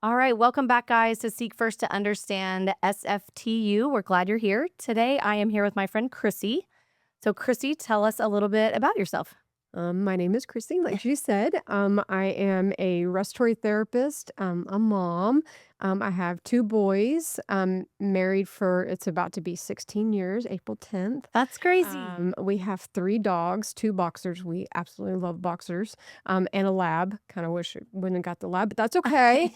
All right, welcome back, guys, to Seek First to Understand SFTU. We're glad you're here. Today, I am here with my friend Crissy. So, Crissy, tell us a little bit about yourself. My name is Crissy, like she said. I am a respiratory therapist, a mom. I have two boys. Married for it's about to be 16 years, April 10th. That's crazy. We have three dogs, two boxers. We absolutely love boxers. And a lab. Kind of wish it wouldn't have got the lab, but that's okay.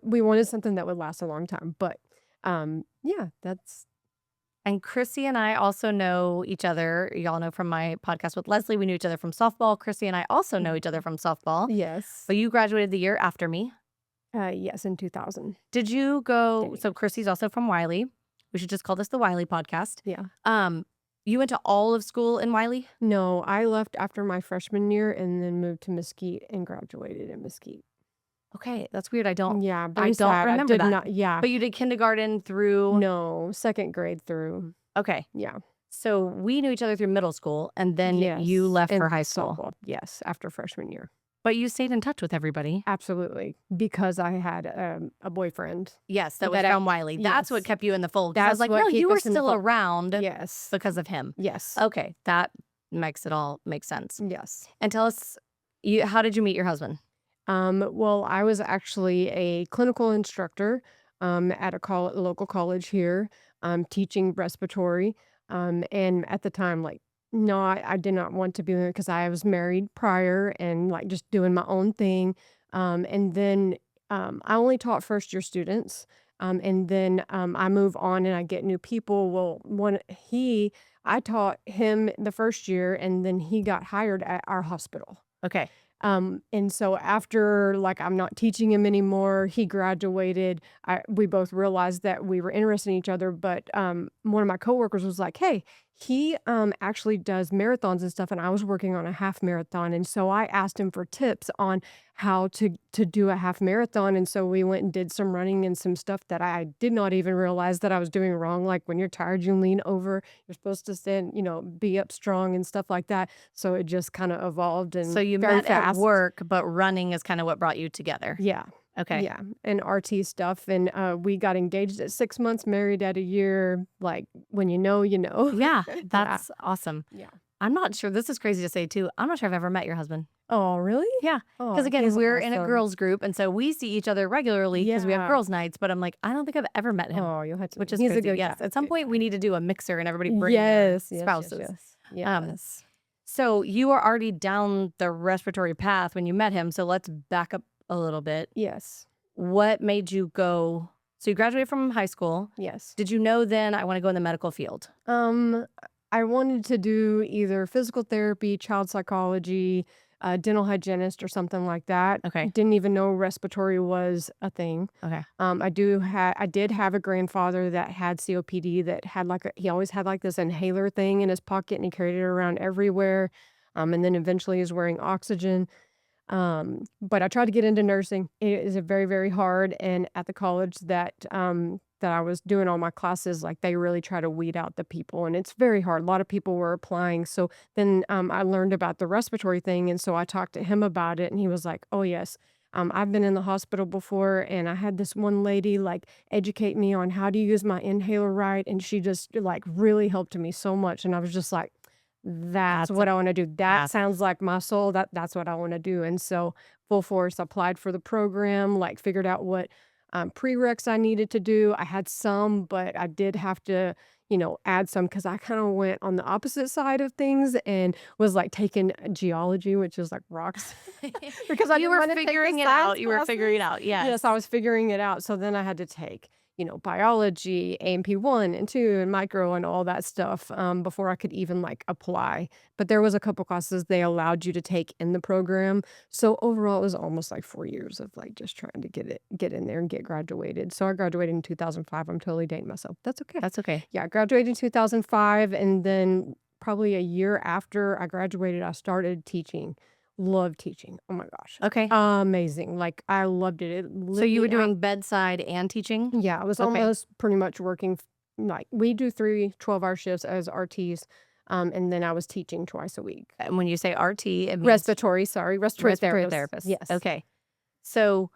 We wanted something that would last a long time. But yeah, that's And Crissy and I also know each other. Y'all know from my podcast with Leslie, we knew each other from softball. Crissy and I also know each other from softball. yes. But you graduated the year after me. Yes, in 2000. Did you go? Dang. So, Crissy's also from Wylie. We should just call this the Wylie podcast. Yeah. You went to all of school in Wylie? No, I left after my freshman year and then moved to Mesquite and graduated in Mesquite. Okay, that's weird. I don't Yeah, I very don't sad. remember did that. not. Yeah, But you did kindergarten through. no, second grade through. Okay. Yeah. So we knew each other through middle school, and then Yes, you left and for high school. softball. Yes, after freshman year. But you stayed in touch with everybody. Absolutely, because I had a boyfriend. Yes, that was That I- from Wylie. That's what yes. kept you in the fold. 'Cause I was That's like, what no, you keep were us in the still fold. around Yes. because of him. Yes. Okay, that makes it all make sense. Yes. And tell us, how did you meet your husband? Well, I was actually a clinical instructor at a local college here, teaching respiratory. And at the time, like, no, I did not want to be in it because I was married prior and like just doing my own thing. And then I only taught first year students. And then I move on and I get new people. Well, I taught him the first year and then he got hired at our hospital. Okay. And so after like I'm not teaching him anymore, he graduated. We both realized that we were interested in each other, but one of my coworkers was like, "Hey, he actually does marathons and stuff," and I was working on a half marathon, and so I asked him for tips on how to do a half marathon, and so we went and did some running and some stuff that I did not even realize that I was doing wrong. Like when you're tired, you lean over. You're supposed to stand, be up strong and stuff like that. So it just kind of evolved and So you very met at fast. work, but running is kind of what brought you together. Yeah. Okay. Yeah. And RT stuff. And we got engaged at 6 months, married at a year. Like when you know, you know. Yeah, Yeah. that's awesome. Yeah. I'm not sure. This is crazy to say too. I'm not sure I've ever met your husband. Oh, really? Yeah. Oh, Because again, he's we're in a awesome. girls group, and so we see each other regularly because we have Yeah. girls' nights. But I'm like, I don't think I've ever met him, Oh, you'll have to. which is He's crazy. a good Yes. guy. At some Good point, guy. we need to do a mixer, and everybody bring their spouses. Yes. Um, Yes. So you were already down the respiratory path when you met him. So let's back up a little bit. Yes. What made you go? So you graduated from high school. Yes. Did you know then I want to go in the medical field? I wanted to do either physical therapy, child psychology, dental hygienist, or something like that. Okay. Didn't even know respiratory was a thing. Okay. I did have a grandfather that had COPD that had he always had like this inhaler thing in his pocket and he carried it around everywhere. And then eventually he was wearing oxygen. But I tried to get into nursing. It is a very, very hard. And at the college that I was doing all my classes, like they really try to weed out the people and it's very hard. A lot of people were applying. So then I learned about the respiratory thing. And so I talked to him about it and he was like, "Oh yes. I've been in the hospital before and I had this one lady like educate me on how to use my inhaler right. And she just like really helped me so much. And I was just like, that's what I want to do. That That's- sounds like my soul. That's what I want to do. And so full force applied for the program, like figured out what prereqs I needed to do. I had some, but I did have to, add some because I kind of went on the opposite side of things and was like taking geology, which is like rocks, because I you didn't were wanna take the figuring it science out. You were figuring it classes. out. Yes. Yes, I was figuring it out. So then I had to take, biology, A&P 1 and 2 and micro and all that stuff before I could even like apply. But there was a couple classes they allowed you to take in the program. So overall, it was almost like 4 years of like just trying to get in there and get graduated. So I graduated in 2005. I'm totally dating myself. That's okay. That's okay. Yeah, I graduated in 2005 and then probably a year after I graduated, I started teaching. Love teaching. Oh my gosh. Okay. Amazing. Like I loved it. It So lit you were me up. doing bedside and teaching? Yeah, I was Okay. almost pretty much working. Like we do 3 12-hour shifts as RTs. And then I was teaching twice a week. And when you say RT, it means Respiratory respiratory therapist. therapist. Yes. Okay. So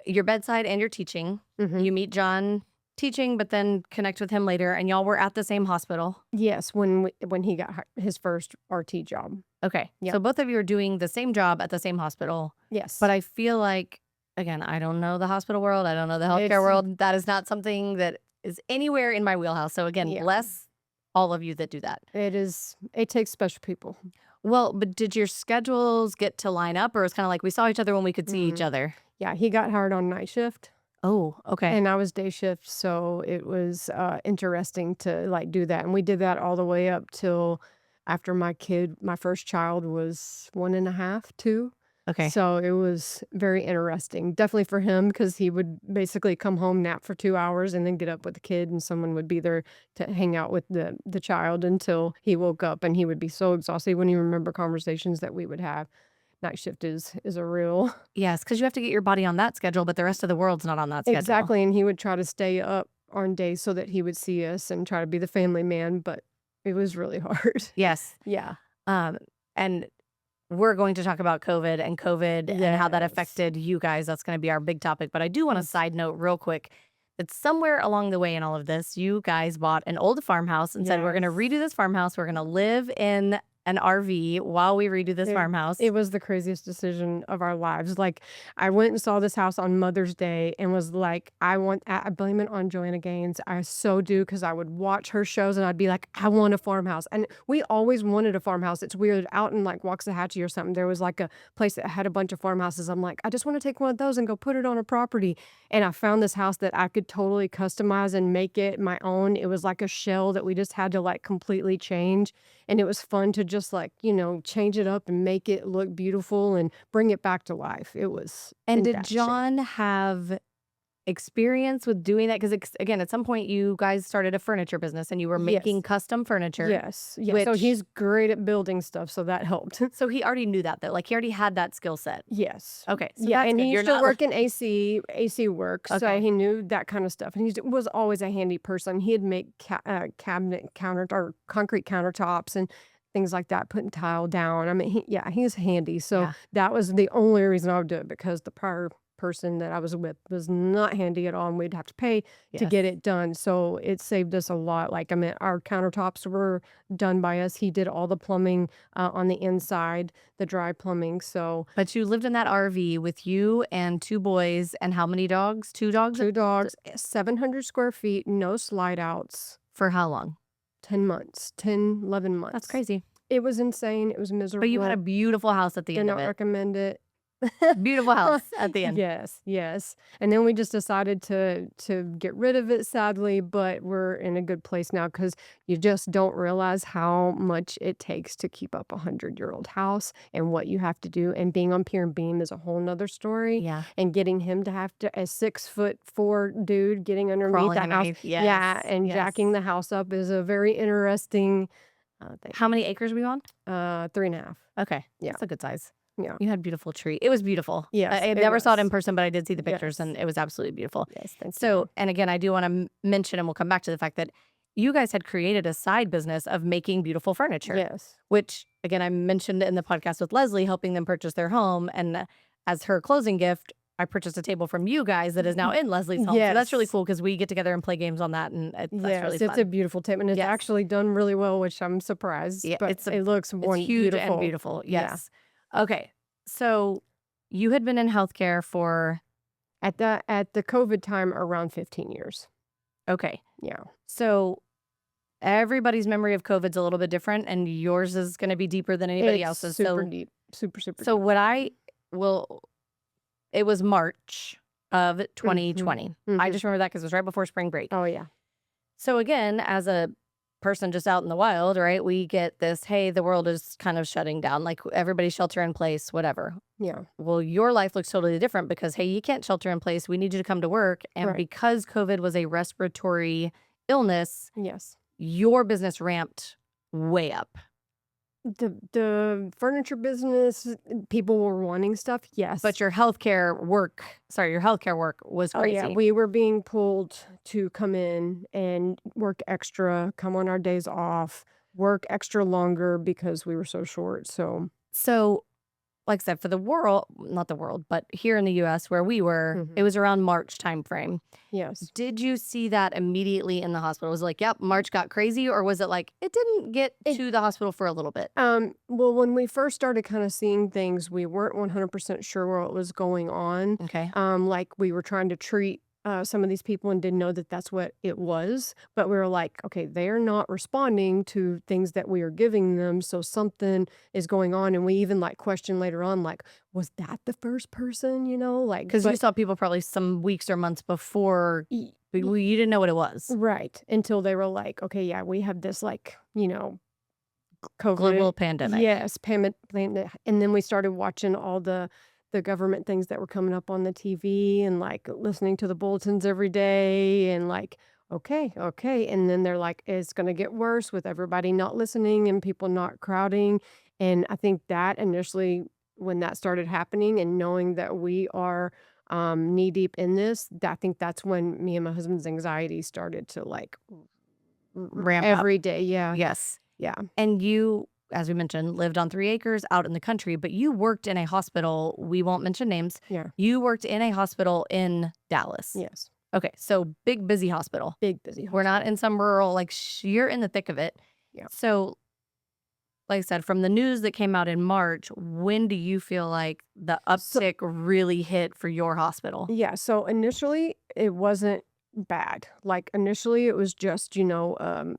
your bedside and your teaching. Mhm. You meet John teaching, but then connect with him later, and y'all were at the same hospital. Yes, when he got his first RT job. Okay. Yep. So both of you are doing the same job at the same hospital. Yes. But I feel like, again, I don't know the hospital world. I don't know the healthcare It's world. That is not something that is anywhere in my wheelhouse. So again, yeah. bless all of you that do that. It takes special people. Well, but did your schedules get to line up, or it's kind of like we saw each other when we could see each Mhm. other? Yeah, he got hired on night shift, Oh, okay. and I was day shift, so it was, interesting to, like, do that, and we did that all the way up till after my first child was 1.5, 2. Okay. So it was very interesting, definitely for him because he would basically come home, nap for 2 hours, and then get up with the kid, and someone would be there to hang out with the child until he woke up, and he would be so exhausted, he wouldn't even remember conversations that we would have. Night shift is a real Yes, because you have to get your body on that schedule, but the rest of the world's not on that schedule. exactly, and he would try to stay up on days so that he would see us and try to be the family man, but it was really hard. Yes. Yeah. Um, and we're going to talk about COVID and how that Yes. affected you guys. That's going to be our big topic. But I do want to Yes. side note real quick that somewhere along the way in all of this, you guys bought an old farmhouse and said, we're going to Yes. redo this farmhouse. We're going to live in an RV while we redo this It farmhouse. it was the craziest decision of our lives. Like, I went and saw this house on Mother's Day and was like, I blame it on Joanna Gaines. I so do because I would watch her shows and I'd be like, I want a farmhouse. And we always wanted a farmhouse. It's weird. Out in like Waxahachie or something, there was like a place that had a bunch of farmhouses. I'm like, I just want to take one of those and go put it on a property. And I found this house that I could totally customize and make it my own. It was like a shell that we just had to like completely change. And it was fun to just like, change it up and make it look beautiful and bring it back to life. It was And did fantastic. John have experience with doing that? Because again, at some point, you guys started a furniture business and you were making Yes. custom furniture. Yes. Yeah. So Which, he's great at building stuff, so that helped. so he already knew that though. Like he already had that skill set. Yes. Okay. So Yeah, that's and good. he You're used to not work in AC work, so okay. he knew that kind of stuff. And he was always a handy person. He'd make cabinet counter or concrete countertops and things like that, putting tile down. I mean, he's handy. So Yeah. that was the only reason I would do it because the prior person that I was with was not handy at all, and we'd have to pay to Yes. get it done. So it saved us a lot. Like, I mean, our countertops were done by us. He did all the plumbing on the inside, the dry plumbing. So But you lived in that RV with you and two boys and how many dogs? Two dogs? 2 dogs, 700 square feet, no slide outs, For how long? 10 months, 10, 11 months. That's crazy. It was insane. It was But you had a miserable. beautiful house at the Did end of not it. recommend it. Beautiful house at the end. Yes, yes. And then we just decided to get rid of it, sadly, but we're in a good place now because you just don't realize how much it takes to keep up a 100-year-old house and what you have to do. And being on pier and beam is a whole nother story. Yeah. And getting him to have to, a 6'4" dude getting underneath Crawling the house. underneath. Yeah, Yes. and Yes. jacking the house up is a very interesting thing. How many acres were you on? 3.5. Okay. Yeah. That's a good size. Yeah. You had a beautiful tree. It was beautiful. Yes, I it never saw it in was. person, but I did see the pictures Yes. and it was absolutely beautiful. Yes, thank you. So, and again, I do want to mention, and we'll come back to the fact that you guys had created a side business of making beautiful furniture, Yes. which again, I mentioned in the podcast with Leslie, helping them purchase their home. And as her closing gift, I purchased a table from you guys that is now in Leslie's home. So that's really Yes. cool because we get together and play games on that. And that's Yes, really it's a fun. beautiful table, and it's Yes. actually done really well, which I'm surprised, Yeah, but it's it looks It's huge beautiful. and beautiful. Yeah. Yes. Okay. So you had been in healthcare for, At the COVID time, around 15 years. okay. Yeah. So everybody's memory of COVID's a little bit different, and yours is going to be deeper than anybody It's else's. super So, deep. Super so deep. what I will, it was March of 2020. I Mhm. just remember that because it was right before spring break. Oh, yeah. So again, as a person just out in the wild, right, we get this, hey, the world is kind of shutting down, like everybody's shelter in place, whatever. Yeah. Well, your life looks totally different because, hey, you can't shelter in place. We need you to come to work. And Right. because COVID was a respiratory illness, Yes. your business ramped way up. The furniture business, people were wanting stuff, yes. But your healthcare work was Oh, crazy. yeah, we were being pulled to come in and work extra, come on our days off, work extra longer because we were so short, so So like I said, for the world, not the world, but here in the US where we were, it Mhm. was around March timeframe. Yes. Did you see that immediately in the hospital? Was it like, yep, March got crazy, or was it like it didn't get It to the hospital for a little bit? well, when we first started kinda seeing things, we weren't 100% sure what was going on. Okay. Like, we were trying to treat, some of these people and didn't know that that's what it was, but we were like, "Okay, they're not responding to things that we are giving them, so something is going on," and we even, like, questioned later on, like, "Was that the first person?" You know? Like, Because you but saw people probably some weeks or months before, y but y you didn't know what it was. right, until they were like, "Okay, yeah, we have this, like, COVID." Global pandemic. Yes, and then we started watching all the government things that were coming up on the TV and, like, listening to the bulletins every day and, like, "Okay, okay," and then they're like, "It's gonna get worse with everybody not listening and people not crowding," and I think that initially, when that started happening and knowing that we are, knee deep in this, I think that's when me and my husband's anxiety started to, like, Ramp up. every day. Yeah, Yes. yeah, And you, as we mentioned, lived on 3 acres out in the country, but you worked in a hospital. We won't mention names. yeah, You worked in a hospital in Dallas. yes. Okay. So big, busy hospital. Big busy We're not hospital. in some rural, like, you're in the thick of it. Yeah. So, like I said, from the news that came out in March, when do you feel like the So uptick really hit for your hospital? yeah, so initially it wasn't bad. Like initially it was just, uh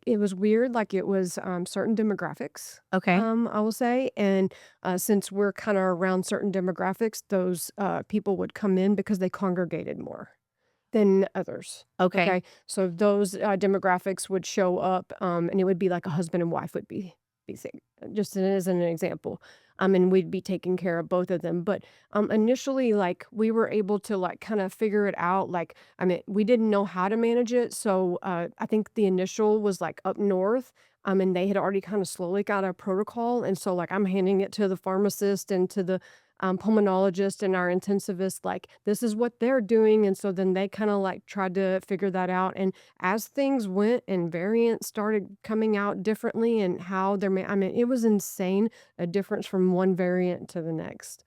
it was weird, like it was certain demographics, Okay. I will say. And since we're kind of around certain demographics, those people would come in because they congregated more than others. Okay. Okay. So those demographics would show up, and it would be like a husband and wife would be sick, just as an example. And we'd be taking care of both of them. But initially, like we were able to like kind of figure it out. Like, I mean, we didn't know how to manage it. So I think the initial was like up north. And they had already kind of slowly got a protocol. And so like I'm handing it to the pharmacist and to the pulmonologist and our intensivist, like, this is what they're doing. And so then they kind of like tried to figure that out. And as things went and variants started coming out differently and how I mean, it was insane, a difference from one variant to the next.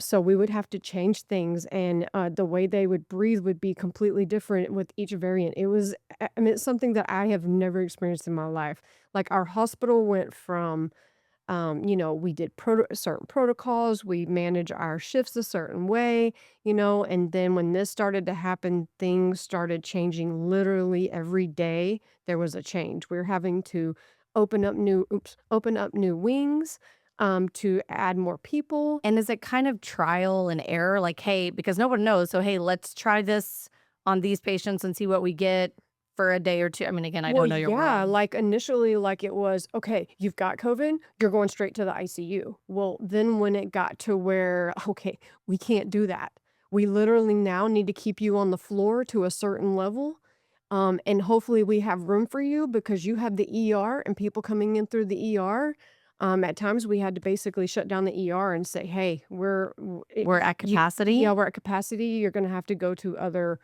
So we would have to change things, and the way they would breathe would be completely different with each variant. I mean, it's something that I have never experienced in my life. Like our hospital went from we did certain protocols, we manage our shifts a certain way, and then when this started to happen, things started changing literally every day. There was a change. We're having to open up new wings, to add more people. And is it kind of trial and error? Like, hey, because no one knows. So, hey, let's try this on these patients and see what we get for a day or two. I mean, again, I Well, don't know your yeah, world. like initially, like it was, okay, you've got COVID, you're going straight to the ICU. Well, then when it got to where, okay, we can't do that. We literally now need to keep you on the floor to a certain level. And hopefully we have room for you because you have the ER and people coming in through the ER. At times we had to basically shut down the ER and say, hey, We're at yeah, capacity. we're at capacity. You're going to have to go to other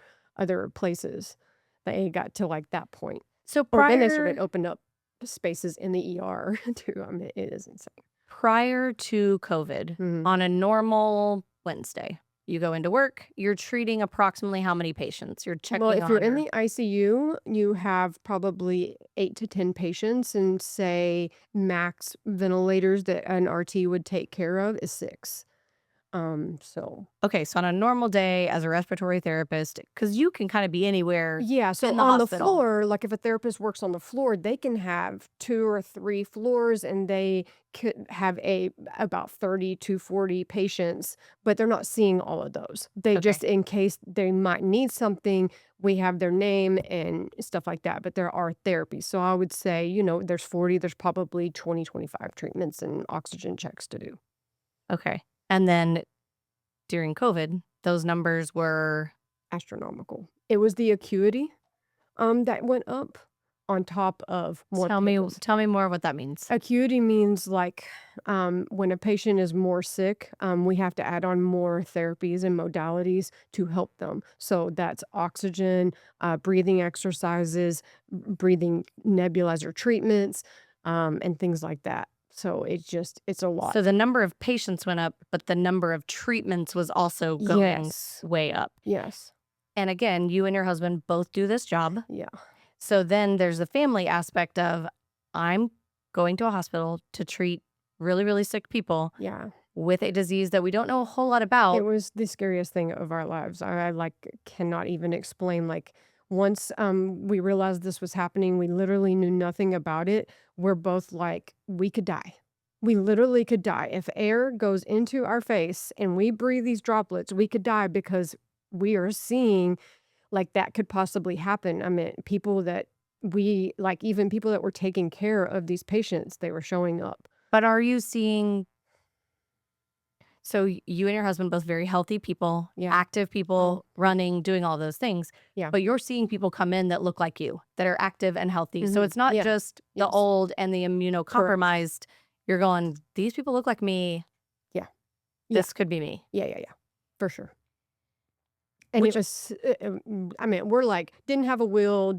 places. They got to like that point. So Or then they started opening up spaces in the ER too. I mean, it is insane. prior to COVID, Mhm. on a normal Wednesday, you go into work, you're treating approximately how many patients? You're Well, checking if you're in on. the ICU, you have probably 8 to 10 patients, and say max ventilators that an RT would take care of is 6. So Okay, so on a normal day as a respiratory therapist, because you can kind of be anywhere yeah, so in the on the hospital. floor, like if a therapist works on the floor, they can have 2 or 3 floors and they could have a about 30 to 40 patients, but they're not seeing all of those. They Okay. just in case they might need something, we have their name and stuff like that, but there are therapies. So I would say, there's 40, there's probably 20, 25 treatments and oxygen checks to do. Okay. And then during COVID, those numbers were. Astronomical. It was the acuity that went up on top of more Tell me patients. tell me more what that means. Acuity means like when a patient is more sick, we have to add on more therapies and modalities to help them. So that's oxygen, breathing exercises, breathing nebulizer treatments, and things like that. So it's a lot. So the number of patients went up, but the number of treatments was also going Yes. way up. Yes. And again, you and your husband both do this job. Yeah. So then there's the family aspect of I'm going to a hospital to treat really, really sick people Yeah. with a disease that we don't know a whole lot It about. was the scariest thing of our lives. I like cannot even explain. Like once we realized this was happening, we literally knew nothing about it. We're both like, we could die. We literally could die. If air goes into our face and we breathe these droplets, we could die because we are seeing like that could possibly happen. I mean, people that we like, even people that were taking care of these patients, they were showing up. But are you seeing, so you and your husband, both very healthy people, Yeah. active people, running, doing all those things. Yeah. But you're seeing people come in that look like you, that are active and healthy. So it's not Yeah. just the Yes. old and the immunocompromised. You're going, these people look like me. Yeah. This could be me. Yeah. For sure. And Which- it was, I mean, we're like, didn't have a will,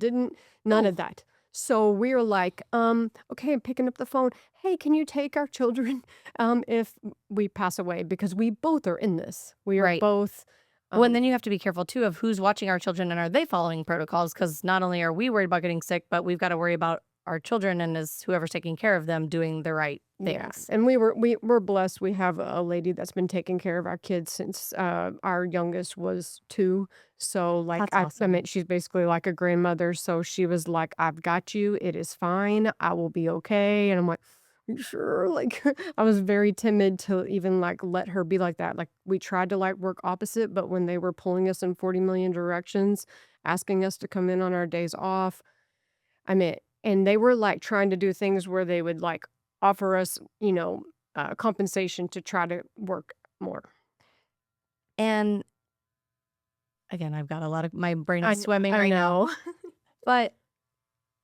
none of that. So we were like, okay, I'm picking up the phone. Hey, can you take our children if we pass away? Because we both are in this. We are Right. both. Well, and then you have to be careful too of who's watching our children and are they following protocols? Because not only are we worried about getting sick, but we've got to worry about our children and is whoever's taking care of them doing the right things. And we're blessed. We have a lady that's been taking care of our kids since our youngest was 2. So like That's I awesome. mean, she's basically like a grandmother. So she was like, I've got you. It is fine. I will be okay. And I'm like, you sure? Like I was very timid to even like let her be like that. Like we tried to like work opposite, but when they were pulling us in 40 million directions, asking us to come in on our days off, I mean, and they were like trying to do things where they would like offer us, compensation to try to work more. And again, I've got a lot of my brain I is kn- swimming I right now. know. But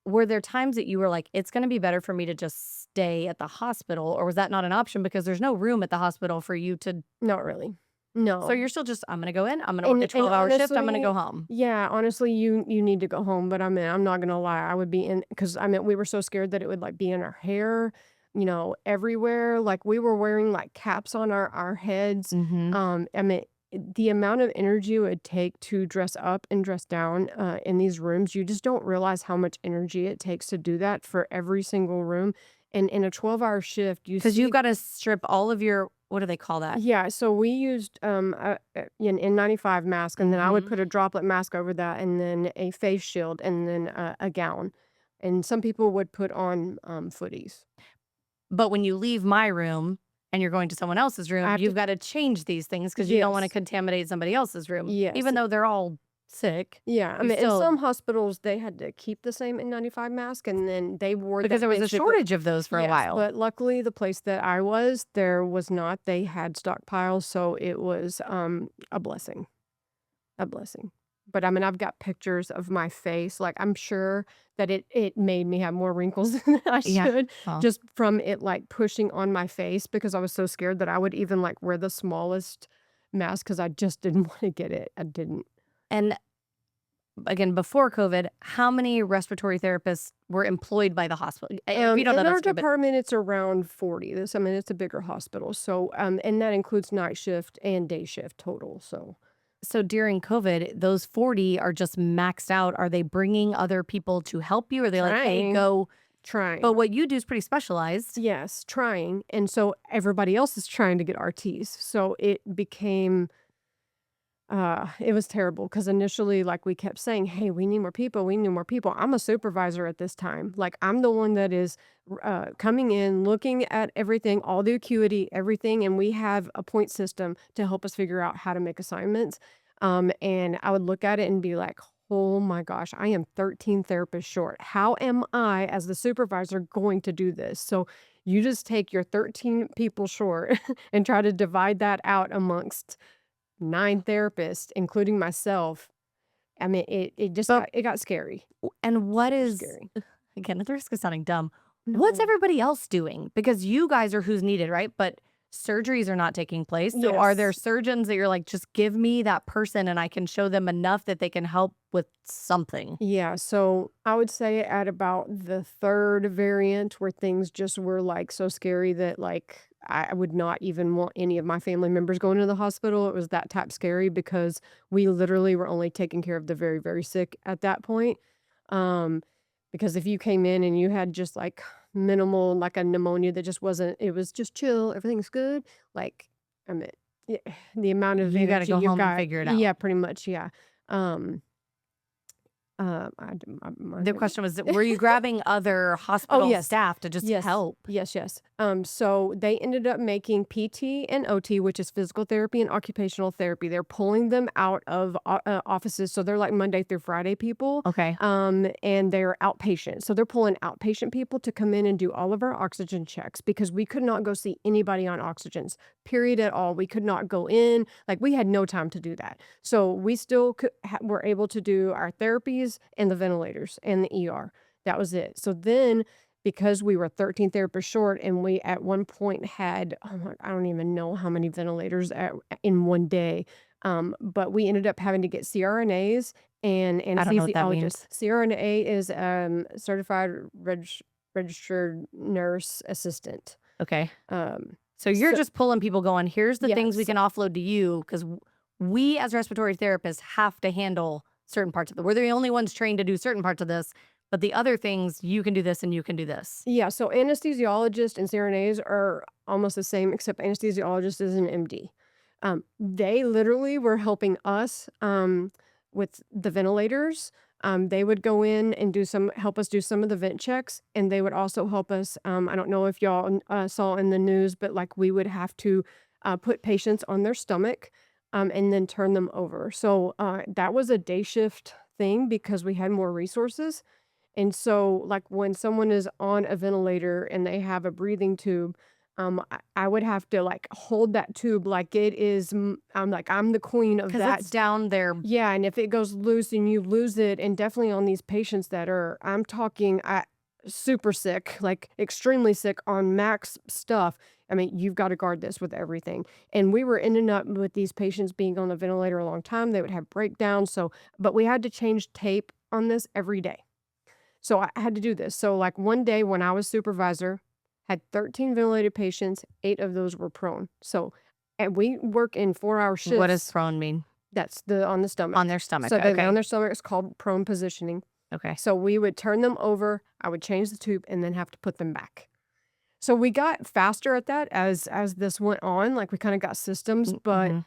were there times that you were like, it's going to be better for me to just stay at the hospital? Or was that not an option because there's no room at the hospital for you to? Not really. No. So you're still just, I'm going to go in, I'm going to work a And 12-hour shift, I'm going to honestly, go home. yeah, honestly, you need to go home. But I mean, I'm not gonna lie, I would be in because I mean, we were so scared that it would like be in our hair, everywhere. Like we were wearing like caps on our heads. Mm-hmm. I mean, the amount of energy it would take to dress up and dress down in these rooms, you just don't realize how much energy it takes to do that for every single room. And in a 12-hour shift, Because you've got to strip all of your, what do they call that? yeah, so we used an N95 mask, and then I would Mhm. put a droplet mask over that, and then a face shield, and then a gown. And some people would put on footies. But when you leave my room and you're going to someone else's I room, have you've to, got to change these things because you don't want to yes, contaminate somebody else's room, yes, even though they're all sick. yeah. I You mean, in still, some hospitals they had to keep the same N95 mask, and then they wore because that there was a basically. shortage of those for a Yes, while. but luckily the place that I was, there was not. They had stockpiles, so it was a blessing. A blessing. But I mean, I've got pictures of my face. Like I'm sure that it made me have more wrinkles than I Yeah. should Well, just from it like pushing on my face because I was so scared that I would even like wear the smallest mask because I just didn't want to get it. I didn't. and again, before COVID, how many respiratory therapists were employed by the hospital? If you don't know, In our that's okay. But department, it's around 40. I mean, it's a bigger hospital. So, and that includes night shift and day shift total. so during COVID, those 40 are just maxed out. Are they bringing other people to help you? Are they like, hey, Trying. go? Trying. But what you do is pretty specialized. Yes, trying. And so everybody else is trying to get RTs. So it became it was terrible because initially like we kept saying, "Hey, we need more people. We need more people." I'm a supervisor at this time. Like I'm the one that is coming in, looking at everything, all the acuity, everything, and we have a point system to help us figure out how to make assignments. And I would look at it and be like, "Oh my gosh, I am 13 therapists short. How am I, as the supervisor, going to do this?" So you just take your 13 people short and try to divide that out amongst 9 therapists, including myself. I mean, it just But got scary. and what Super is, scary. again, at the risk of sounding dumb, what's No. everybody else doing? Because you guys are who's needed, right? But surgeries are not taking place. So are there Yes. surgeons that you're like, just give me that person and I can show them enough that they can help with something? Yeah, so I would say at about the third variant where things just were like so scary that like I would not even want any of my family members going to the hospital. It was that type scary because we literally were only taking care of the very, very sick at that point. Um, because if you came in and you had just like minimal, like a pneumonia that just wasn't, it was just chill, everything's good. Like, I mean, yeah, the amount of You got to energy go you've home and got, figure it out. yeah, pretty much, yeah. Um, I The question was, were you grabbing other Oh, hospital yes. staff to just Yes. help? Yes, yes. So they ended up making PT and OT, which is physical therapy and occupational therapy. They're pulling them out of offices. So they're like Monday through Friday people. Okay. And they're outpatient. So they're pulling outpatient people to come in and do all of our oxygen checks because we could not go see anybody on oxygens, period at all. We could not go in. Like we had no time to do that. So we still were able to do our therapies and the ventilators and the ER. That was it. So then because we were 13 therapists short and we at one point had, I don't even know how many ventilators in one day. But we ended up having to get CRNAs and I don't know what that anesthesiologists. means. CRNA is certified registered nurse assistant. Okay. Um, So you're so just pulling people going, here's the things we yes, can offload to you because we as respiratory therapists have to handle certain parts of it. We're the only ones trained to do certain parts of this, but the other things you can do this and you can do this. yeah. So anesthesiologists and CRNAs are almost the same, except anesthesiologist is an MD. They literally were helping us with the ventilators. They would go in and help us do some of the vent checks, and they would also help us. I don't know if y'all saw in the news, but like we would have to put patients on their stomach and then turn them over. So that was a day shift thing because we had more resources. And so, like, when someone is on a ventilator and they have a breathing tube, I would have to like hold that tube like it is. I'm the queen of Because that. it's down there. Yeah, and if it goes loose and you lose it, and definitely on these patients that are, I'm talking, super sick, like extremely sick on max stuff. I mean, you've got to guard this with everything. And we were ending up with these patients being on the ventilator a long time. They would have breakdowns. So, but we had to change tape on this every day. So I had to do this. So like one day when I was supervisor, had 13 ventilated patients, 8 of those were prone. So and we work in 4-hour What does shifts. prone mean? That's on the stomach. On their stomach. So they lay on Okay. their stomach. It's called prone positioning. Okay. So we would turn them over. I would change the tube and then have to put them back. So we got faster at that as this went on. Like we kind of got systems, but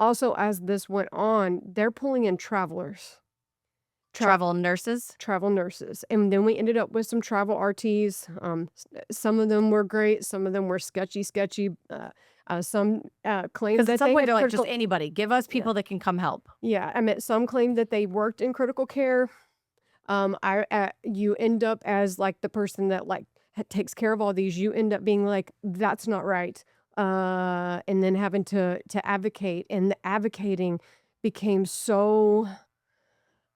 also as this went on, they're pulling in travelers. Travel nurses. Travel nurses. And then we ended up with some travel RTs. Some of them were great. Some of them were sketchy. Some claimed Because that at some they point had they're like, critical. just anybody. Give us people that can come help. Yeah, I mean, some claimed that they worked in critical care. You end up as like the person that like takes care of all these. You end up being like, that's not right. And then having to advocate, and the advocating became so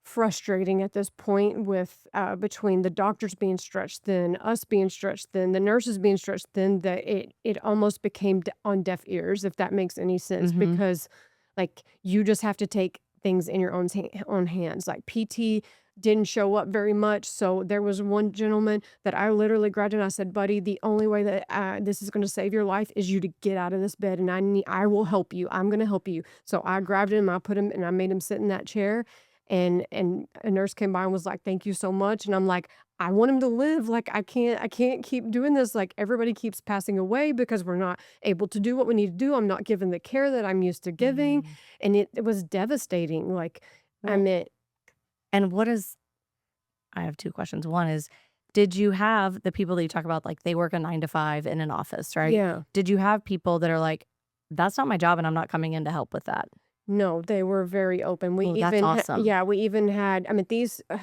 frustrating at this point with between the doctors being stretched thin, us being stretched thin, the nurses being stretched thin, that it almost became on deaf ears, if that makes any sense, because like you just have to take things in your own hands. Like PT didn't show up very much. So there was one gentleman that I literally grabbed and I said, buddy, the only way that this is going to save your life is you to get out of this bed, and I will help you. I'm going to help you. So I grabbed him, I put him, and I made him sit in that chair. And a nurse came by and was like, thank you so much. And I'm like, I want him to live. Like, I can't keep doing this. Like, everybody keeps passing away because we're not able to do what we need to do. I'm not given the care that I'm used to giving. And it was devastating. Like, I Well, mean, And I have 2 questions. One is, did you have the people that you talk about, like they work a 9 to 5 in an office, right? yeah. Did you have people that are like, that's not my job and I'm not coming in to help with that? No, they were very open. Oh, that's awesome. We even had, I mean,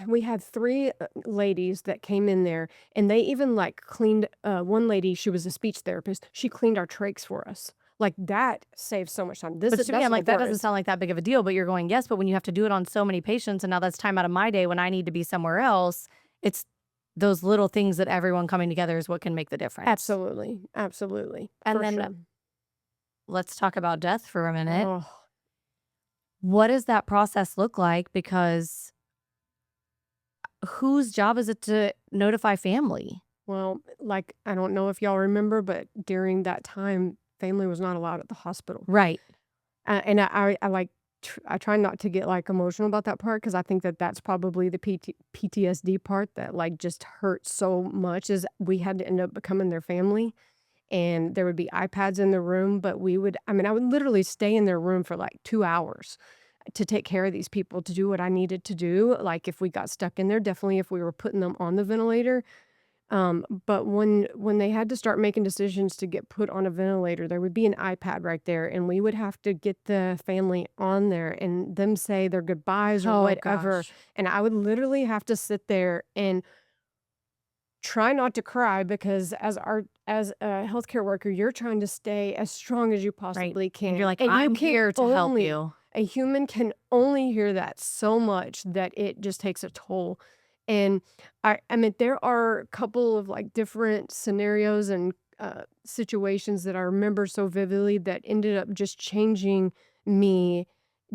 we had 3 ladies that came in there, and they even like cleaned, one lady, she was a speech therapist. She cleaned our trachs for us. Like that saves so much time. But to me, That's I'm like, that doesn't worse. sound like that big of a deal. But you're going, yes, but when you have to do it on so many patients, and now that's time out of my day when I need to be somewhere else, it's those little things that everyone coming together is what can make the difference. Absolutely. Absolutely. And For then sure. let's talk about death for a minute. Oh, What does that process look like? Because whose job is it to notify family? well, like, I don't know if y'all remember, but during that time, family was not allowed at the hospital. Right. And I like, I try not to get like emotional about that part because I think that that's probably the PTSD part that like just hurts so much is we had to end up becoming their family. And there would be iPads in the room, but I would literally stay in their room for like 2 hours to take care of these people, to do what I needed to do. Like if we got stuck in there, definitely if we were putting them on the ventilator. But when they had to start making decisions to get put on a ventilator, there would be an iPad right there, and we would have to get the family on there and them say their goodbyes or Oh whatever. gosh. And I would literally have to sit there and try not to cry because as a healthcare worker, you're trying to stay as strong as you Right. possibly And can. you're like, And you I'm can here to help only you. a human can only hear that so much that it just takes a toll. And I mean, there are a couple of like different scenarios and situations that I remember so vividly that ended up just changing me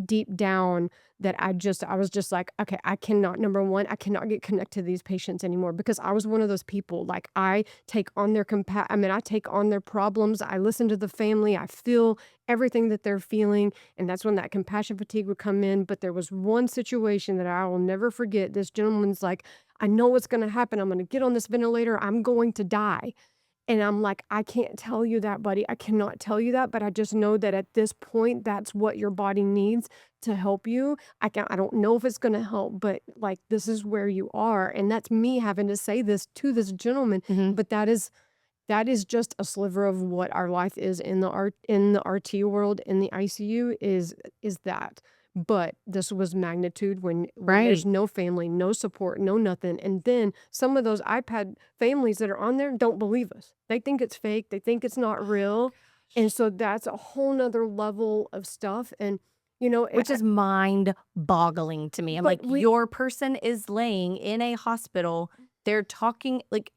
deep down that I was just like, okay, I cannot, number one, I cannot get connected to these patients anymore because I was one of those people. Like I take on I take on their problems. I listen to the family. I feel everything that they're feeling. And that's when that compassion fatigue would come in. But there was one situation that I will never forget. This gentleman's like, I know what's going to happen. I'm going to get on this ventilator. I'm going to die. And I'm like, I can't tell you that, buddy. I cannot tell you that, but I just know that at this point, that's what your body needs to help you. I don't know if it's gonna help, but like this is where you are. And that's me having to say this to this gentleman. Hmm. But that is just a sliver of what our life is in the RT world, in the ICU is that. But this was magnitude when Right. there's no family, no support, no nothing. And then some of those iPad families that are on there don't believe us. They think it's fake, they think it's not real. And so that's a whole nother level of stuff. And you know, Which is mind boggling to me. I'm but like, we your person is laying in a hospital. They're talking like,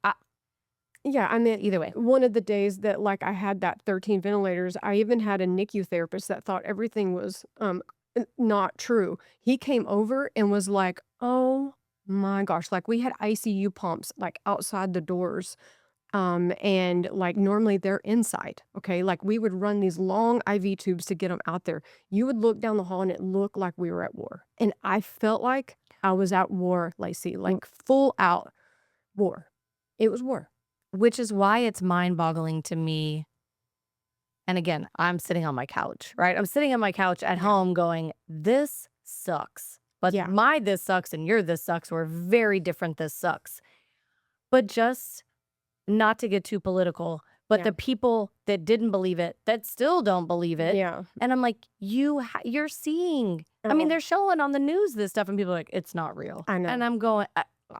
Yeah, I mean, either way. one of the days that like I had that 13 ventilators, I even had a NICU therapist that thought everything was not true. He came over and was like, "Oh my gosh, like we had ICU pumps like outside the doors. And like normally they're inside, okay? Like we would run these long IV tubes to get them out there. You would look down the hall and it looked like we were at war. And I felt like I was at war, Lacey, like full out war. It was war. Which is why it's mind boggling to me. And again, I'm sitting on my couch, right? I'm sitting on my couch at Yeah. home going, this sucks. But Yeah. my this sucks and your this sucks were very different this sucks. But just not to get too political, but Yeah. the people that didn't believe it, that still don't believe it. Yeah. And I'm like, you're seeing. I mean, Oh, they're showing on the news this stuff, and people are like, it's not real. I And know. I'm going,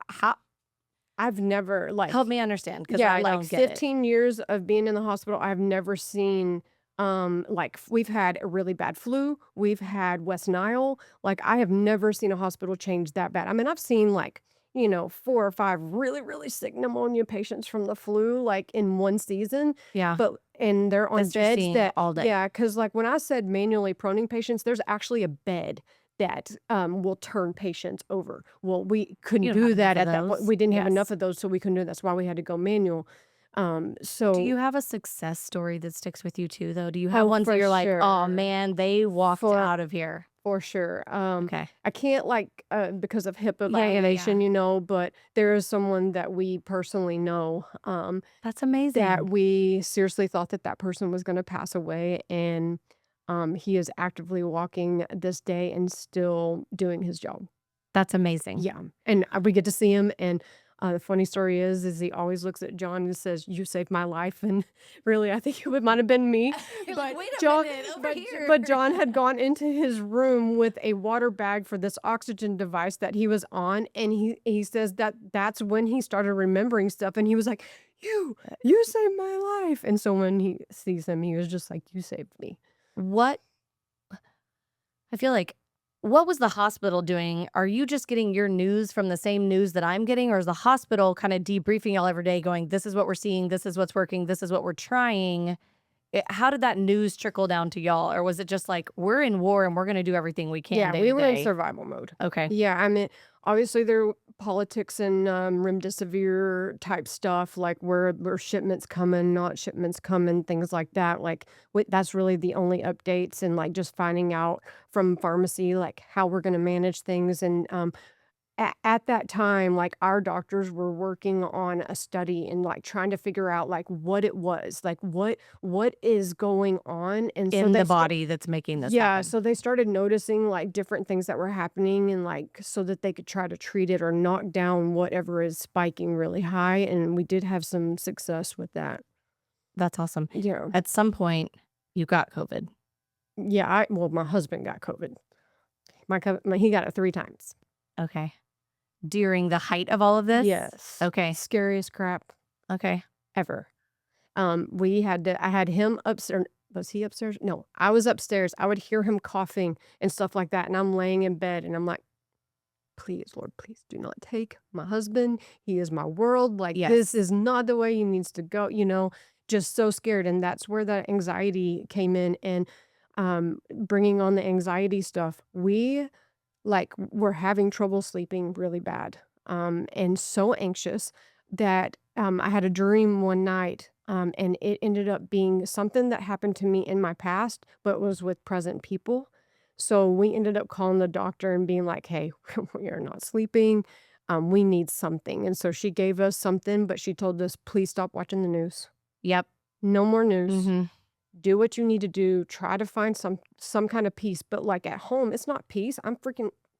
how? I've never like Help me understand because yeah, I like don't get it. 15 years of being in the hospital, I've never seen like we've had a really bad flu, we've had West Nile. Like I have never seen a hospital change that bad. I mean, I've seen like, 4 or 5 really, really sick pneumonia patients from the flu like in one season, Yeah, but and they're on that's you're beds seeing that all day. yeah, cuz like when I said manually proning patients, there's actually a bed that will turn patients over. Well, we couldn't You don't have do enough that of at that point. those. We didn't have enough Yes. of those, so we couldn't do that. That's why we had to go manual. Do So you have a success story that sticks with you too, though? Do you have oh, ones that for you're like, oh sure. man, they walked For out of here? for sure. Okay. I can't like because of HIPAA Yeah. violation, but there is someone that we personally know That's that amazing. we seriously thought that that person was going to pass away, and he is actively walking this day and still doing his job. That's amazing. Yeah, and, we get to see him, and, the funny story is he always looks at John and says, "You saved my life," and really, I think it might have been me, You're like, but wait a John minute, over but here. but John had gone into his room with a water bag for this oxygen device that he was on, and he says that that's when he started remembering stuff, and he was like, "You saved my life," and so when he sees him, he was just like, "You saved me." What I feel like, what was the hospital doing? Are you just getting your news from the same news that I'm getting? Or is the hospital kind of debriefing y'all every day going, this is what we're seeing, this is what's working, this is what we're trying? how did that news trickle down to y'all? Or was it just like, we're in war and we're going to do everything we can Yeah, day we to were in day? survival mode. Okay. Yeah, I mean, obviously there were politics and remdesivir type stuff, like where shipments coming, not shipments coming, things like that. Like that's really the only updates, and like just finding out from pharmacy like how we're going to manage things. And at that time, like our doctors were working on a study and like trying to figure out like what it was, like what is going on. And so In they the body that's making this yeah, happen. so they started noticing like different things that were happening, and like so that they could try to treat it or knock down whatever is spiking really high. And we did have some success with that. That's awesome. Yeah. At some point, you got COVID. Yeah, well, my husband got COVID. He got it 3 times. Okay. During the height of all of this? Yes. Okay. Scariest crap Okay. ever. I had him upstairs. Was he upstairs? No, I was upstairs. I would hear him coughing and stuff like that, and I'm laying in bed, and I'm like, please, Lord, please do not take my husband. He is my world. Like, this Yes. is not the way he needs to go, just so scared. And that's where the anxiety came in. And bringing on the anxiety stuff, we were having trouble sleeping really bad, and so anxious that I had a dream one night, and it ended up being something that happened to me in my past, but was with present people. So we ended up calling the doctor and being like, hey, we are not sleeping. We need something. And so she gave us something, but she told us, please stop watching the news. Yep. No more news. Mm-hmm. Do what you need to do. Try to find some kind of peace. But like at home, it's not peace.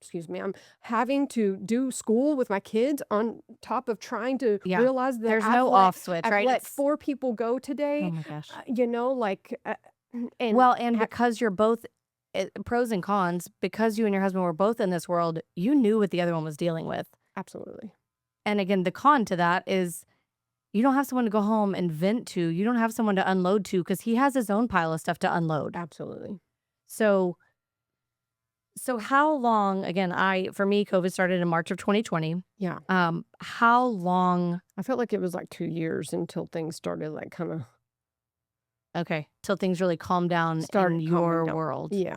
Excuse me, I'm having to do school with my kids on top of trying to Yeah. realize that There's no off switch, I've right? let It's- 4 people go Oh today. my gosh. And Well, and because you're both pros and cons, because you and your husband were both in this world, you knew what the other one was dealing with. absolutely. And again, the con to that is you don't have someone to go home and vent to. You don't have someone to unload to because he has his own pile of stuff to unload. Absolutely. So how long, again, for me, COVID started in March of 2020. Yeah. How long, I felt like it was like 2 years until things started like kind of okay, till things really calmed down in started your calming down. world? Yeah.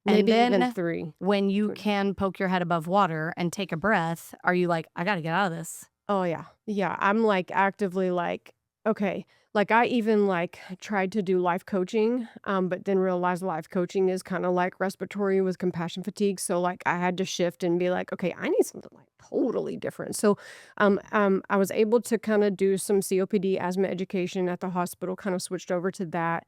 And Maybe even then 3. when you Good. can poke your head above water and take a breath, are you like, I got to get out of this? Oh, yeah. Yeah, I'm, like, actively, like, okay. Like, I even, like, tried to do life coaching, but then realized life coaching is kinda like respiratory with compassion fatigue, so, like, I had to shift and be like, "Okay, I need something, like, totally different." So, I was able to kinda do some COPD asthma education at the hospital, kinda switched over to that.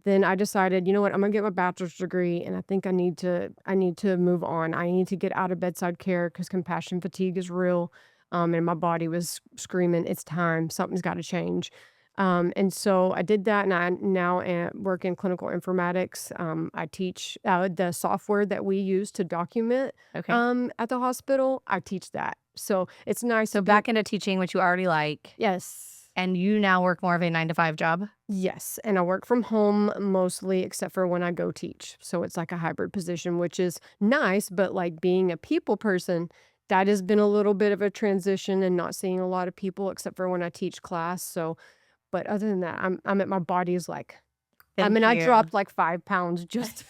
Then I decided, "You know what? I'm gonna get my bachelor's degree, and I think I need to move on. I need to get out of bedside care because compassion fatigue is real." And my body was screaming, "It's time. Something's gotta change." And so I did that, and I now work in clinical informatics. I teach the software that we use to document Okay. at the hospital. I teach that. So it's nice So to back into teaching, which you already like, yes. and you now work more of a 9 to 5 job? Yes, and I work from home mostly except for when I go teach. So it's like a hybrid position, which is nice, but like being a people person, that has been a little bit of a transition and not seeing a lot of people except for when I teach class. So, but other than that, I'm at my body is like, I mean, I Thank you. dropped like 5 pounds just,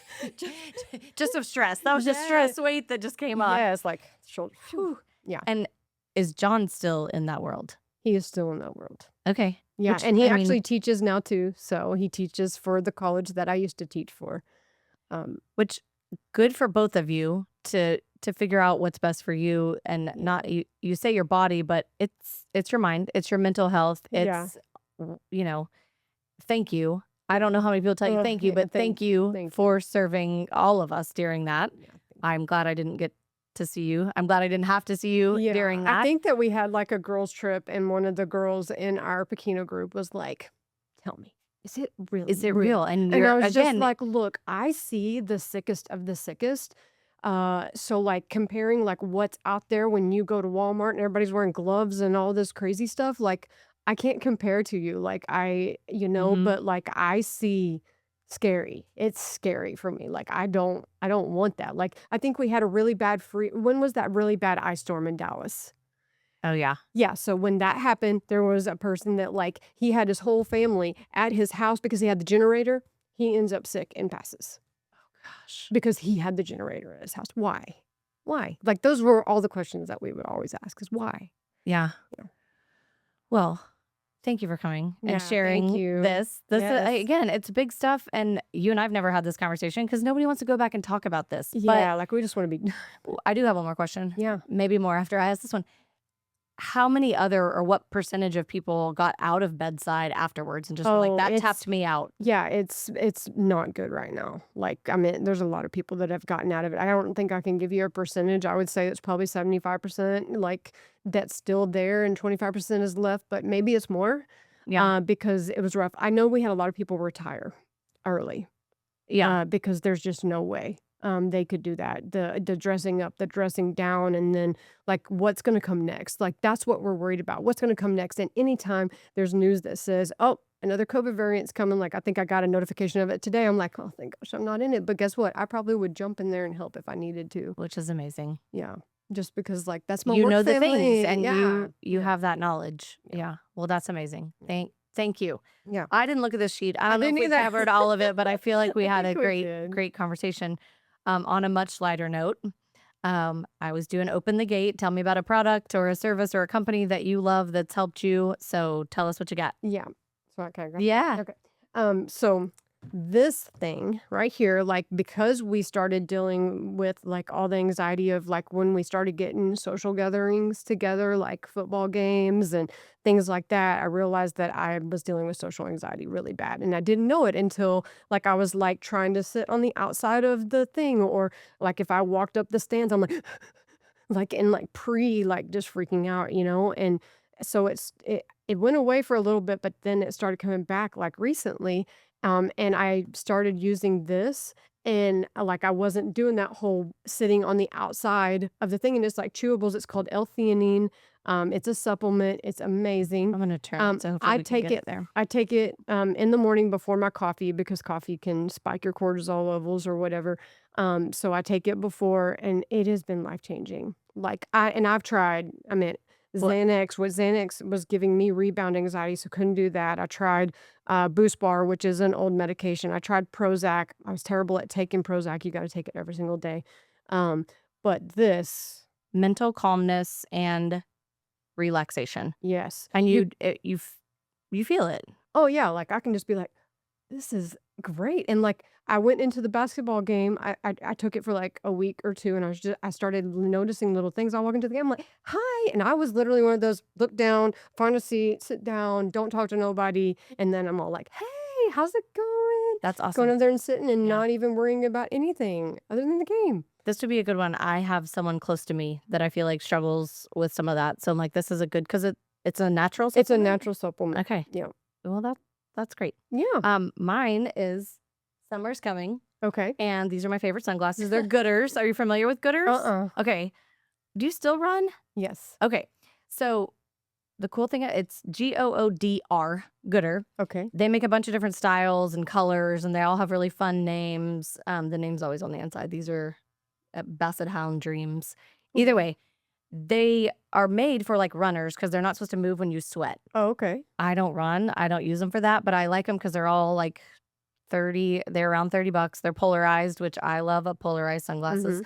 Just of stress. That was just Yeah. stress weight that just came up. yes, like shoulder. Whew. Yeah, And is John still in that world? he is still in that world. Okay. Yeah, Which, and he I mean, actually teaches now too. So he teaches for the college that I used to teach for. which good for both of you to figure out what's best for you, and not you say your body, but it's your mind, it's your mental health. Yeah. It's thank you. I don't know how many people tell you thank you, yeah, but thank you thank you. for serving all of us during that. Yeah, I'm glad I didn't get to see you. I'm glad I didn't have to see you yeah, during that. I think that we had like a girls' trip, and one of the girls in our Pequeno group was like, "Tell me, is it really? Is it real? And And you're I was just again, like, "Look, I see the sickest of the sickest." So like comparing like what's out there when you go to Walmart and everybody's wearing gloves and all this crazy stuff, like I can't compare to you. Like Mhm. but like I see scary. It's scary for me. Like I don't want that. Like I think we had a really bad when was that really bad ice storm in Dallas? Oh, yeah. Yeah, so when that happened, there was a person that, like, he had his whole family at his house because he had the generator. He ends up sick and passes Gosh. because he had the generator at his house. Why? Why? Like, those were all the questions that we would always ask is why? Yeah. Yeah. Well, thank you for coming and Yeah, thank sharing you. this. Yes. Again, it's big stuff, and you and I've never had this conversation because nobody wants to go back and talk about this. But Yeah, like, we just wanna be I do have one more question. Yeah. Maybe more after I ask this one. How many other or what percentage of people got out of bedside afterwards and just were like, Oh, that it's tapped me out? yeah, it's not good right now. Like, I mean, there's a lot of people that have gotten out of it. I don't think I can give you a percentage. I would say it's probably 75%, like, that's still there and 25% is left, but maybe it's more, Yeah. because it was rough. I know we had a lot of people retire early, Yeah. because there's just no way, they could do that. The dressing up, the dressing down, and then, like, what's gonna come next? Like, that's what we're worried about. What's gonna come next? And anytime there's news that says, "Oh, another COVID variant's coming," like, I think I got a notification of it today. I'm like, "Oh, thank gosh I'm not in it." But guess what? I probably would jump in there and help if I needed to. Which is amazing. Yeah. Just because, like, that's my You work know the things family. and Yeah. you Yeah. have that knowledge. Yeah. Yeah. Well, that's amazing. Yeah. Thank you. Yeah. I didn't look at this sheet. I I don't know if didn't we either. covered all of it, but I feel like we I had a think we great, did. great conversation. On a much lighter note, I was doing Open the Gate. Tell me about a product or a service or a company that you love that's helped you. So tell us what you got. Yeah. So I kinda got that. Yeah. Okay. So this thing right here, like, because we started dealing with, like, all the anxiety of, like, when we started getting social gatherings together, like football games and things like that, I realized that I was dealing with social anxiety really bad. And I didn't know it until, like, I was, like, trying to sit on the outside of the thing, or, like, if I walked up the stands, I'm like, like, and, like, like, just freaking out, you know? And so it went away for a little bit, but then it started coming back, like, recently, and I started using this, and, like, I wasn't doing that whole sitting on the outside of the thing, and it's, like, chewables. It's called L-theanine. It's a supplement. It's amazing. I'm going to turn it so hopefully I we can take get it there. I take it, in the morning before my coffee because coffee can spike your cortisol levels or whatever. So I take it before, and it has been life-changing. Like, I've tried, I mean, What? Xanax was giving me rebound anxiety, so couldn't do that. I tried, Boost Bar, which is an old medication. I tried Prozac. I was terrible at taking Prozac. You gotta take it every single day. Um, but this Mental calmness and relaxation. yes. And You you feel it. oh, yeah, like, I can just be like, "This is great," and, like, I went into the basketball game. I took it for, like, a week or 2, and I started noticing little things. I walk into the game, I'm like, "Hi," and I was literally one of those, look down, find a seat, sit down, don't talk to nobody, and then I'm all like, "Hey, how's it going?" That's Going awesome. over there and sitting and Yeah. not even worrying about anything other than the game. This would be a good one. I have someone close to me that I feel like struggles with some of that. So I'm like, this is a good because it's a natural It's a supplement? natural supplement. Okay. Yeah. Well, that's great. Yeah. Mine is summer's coming, Okay. and these are my favorite sunglasses. They're Gooders. Are you familiar with Gooders? Okay. Do you still run? Yes. Okay. So the cool thing, it's Goodr, Gooder. Okay. They make a bunch of different styles and colors, and they all have really fun names. The name's always on the inside. These are Basset Hound Dreams. Either way, they are made for like runners because they're not supposed to move when you sweat. Oh, okay. I don't run. I don't use them for that, but I like them because they're all like 30. They're around $30. They're polarized, which I love polarized sunglasses.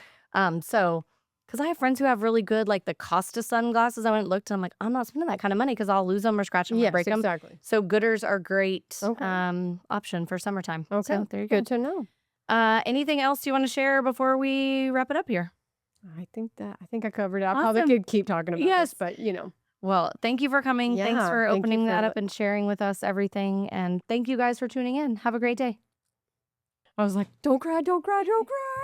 So because I have friends who have really good like the Costa sunglasses. I went and looked and I'm like, I'm not spending that kind of money because I'll lose them or scratch them or Yes, break them. exactly. So Gooders are great Okay. option for summertime. Okay. So there you go. Good to know. Anything else you want to share before we wrap it up here? I think I covered it. I probably Awesome. could keep talking about Yes. this, but, you know. Well, thank you for coming. Thanks Yeah, for thank you opening that for up and sharing with us everything. And thank you guys for tuning in. Have a great day. I was like, "Don't cry, don't cry, don't cry."